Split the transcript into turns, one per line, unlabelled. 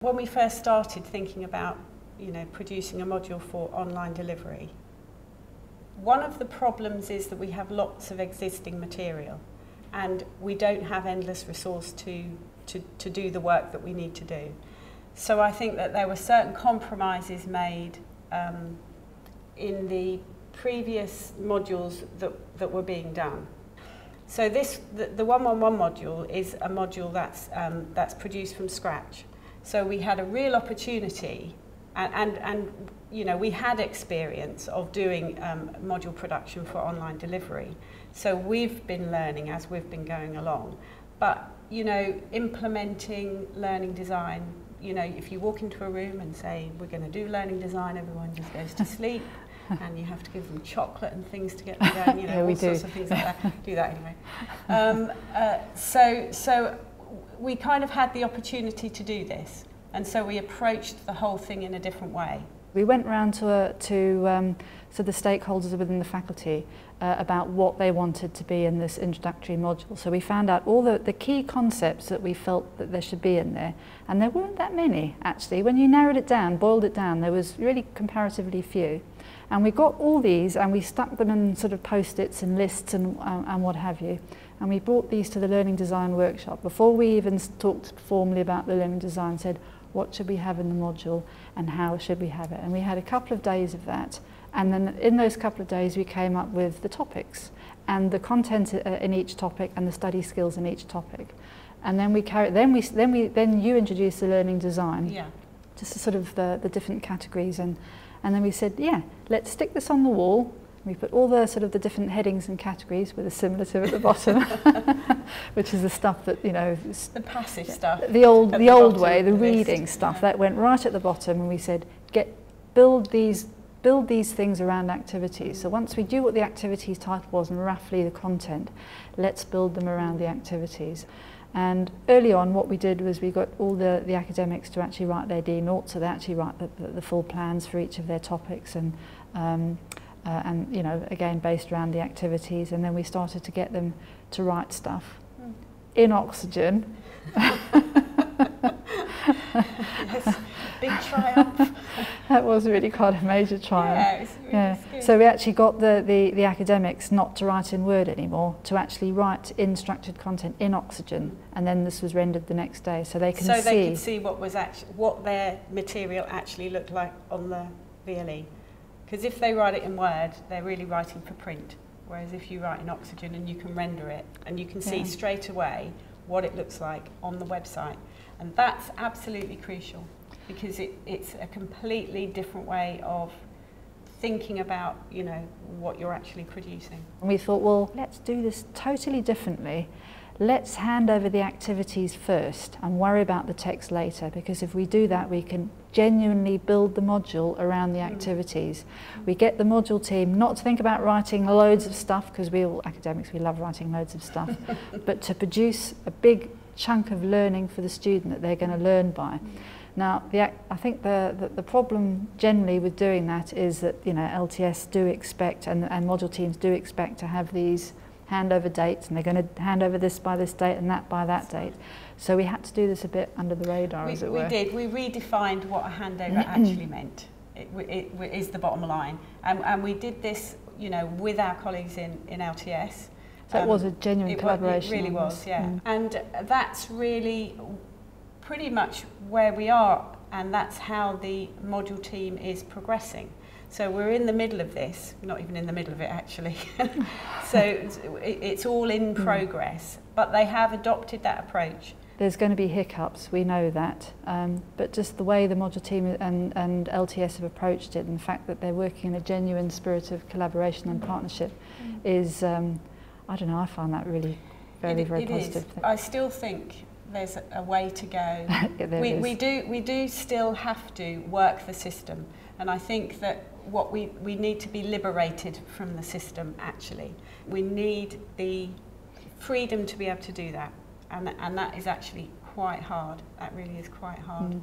When we first started thinking about, producing a module for online delivery, one of the problems is that we have lots of existing material and we don't have endless resource to do the work that we need to do. So I think that there were certain compromises made in the previous modules that were being done. So the 111 module is a module that's produced from scratch. So we had a real opportunity, and we had experience of doing module production for online delivery. So we've been learning as we've been going along. But implementing learning design, if you walk into a room and say we're going to do learning design, everyone just goes to sleep. And you have to give them chocolate and things to get them going,
yeah,
all sorts of things like that. Do that anyway. So we kind of had the opportunity to do this, and so we approached the whole thing in a different way.
We went round to the stakeholders within the faculty about what they wanted to be in this introductory module. So we found out all the key concepts that we felt that there should be in there, and there weren't that many actually. When you narrowed it down, boiled it down, there was really comparatively few. And we got all these and we stuck them in sort of post-its and lists and what have you. And we brought these to the learning design workshop. Before we even talked formally about the learning design, said, what should we have in the module and how should we have it? And we had a couple of days of that. And then in those couple of days, we came up with the topics and the content in each topic and the study skills in each topic. And then we carried, then you introduced the learning design.
Yeah.
Just sort of the different categories. And then we said, yeah, let's stick this on the wall. We put all the sort of the different headings and categories with a similative at the bottom, which is the stuff that,
the passive stuff.
The old way, the reading stuff, that went right at the bottom, and we said, build these things around activities. So once we do what the activities title was and roughly the content, let's build them around the activities. And early on, what we did was we got all the academics to actually write their D0, so they actually write the full plans for each of their topics, and again based around the activities. And then we started to get them to write stuff in Oxygen.
Yes, big triumph.
That was really quite a major triumph.
Yeah, it was really scary.
So we actually got the academics not to write in Word anymore, to actually write in structured content in Oxygen, and then this was rendered the next day, so they can
they could see what their material actually looked like on the VLE. Because if they write it in Word, they're really writing for print. Whereas if you write in Oxygen and you can render it, and you can see straight away what it looks like on the website. And that's absolutely crucial, because it's a completely different way of thinking about, what you're actually producing.
And we thought, well, let's do this totally differently. Let's hand over the activities first and worry about the text later, because if we do that, we can genuinely build the module around the activities. We get the module team not to think about writing loads of stuff, because we all academics, we love writing loads of stuff, but to produce a big chunk of learning for the student that they're going to learn by. Now, I think the problem generally with doing that is that LTS do expect, and module teams do expect, to have these handover dates, and they're going to hand over this by this date and that by that date. So we had to do this a bit under the radar, as it were.
We did. We redefined what a handover actually meant. It is the bottom line, and we did this, with our colleagues in LTS.
So it was a genuine collaboration.
It really was, yeah. And that's really pretty much where we are, and that's how the module team is progressing. So we're in the middle of this, not even in the middle of it actually. So it's all in progress, but they have adopted that approach.
There's going to be hiccups, we know that, but just the way the module team and LTS have approached it, and the fact that they're working in a genuine spirit of collaboration and partnership is, I don't know, I find that really very positive.
I still think there's a way to go.
Yeah,
we do still have to work the system, and I think that what we need to be liberated from the system, actually. We need the freedom to be able to do that, and that is actually quite hard. That really is quite hard.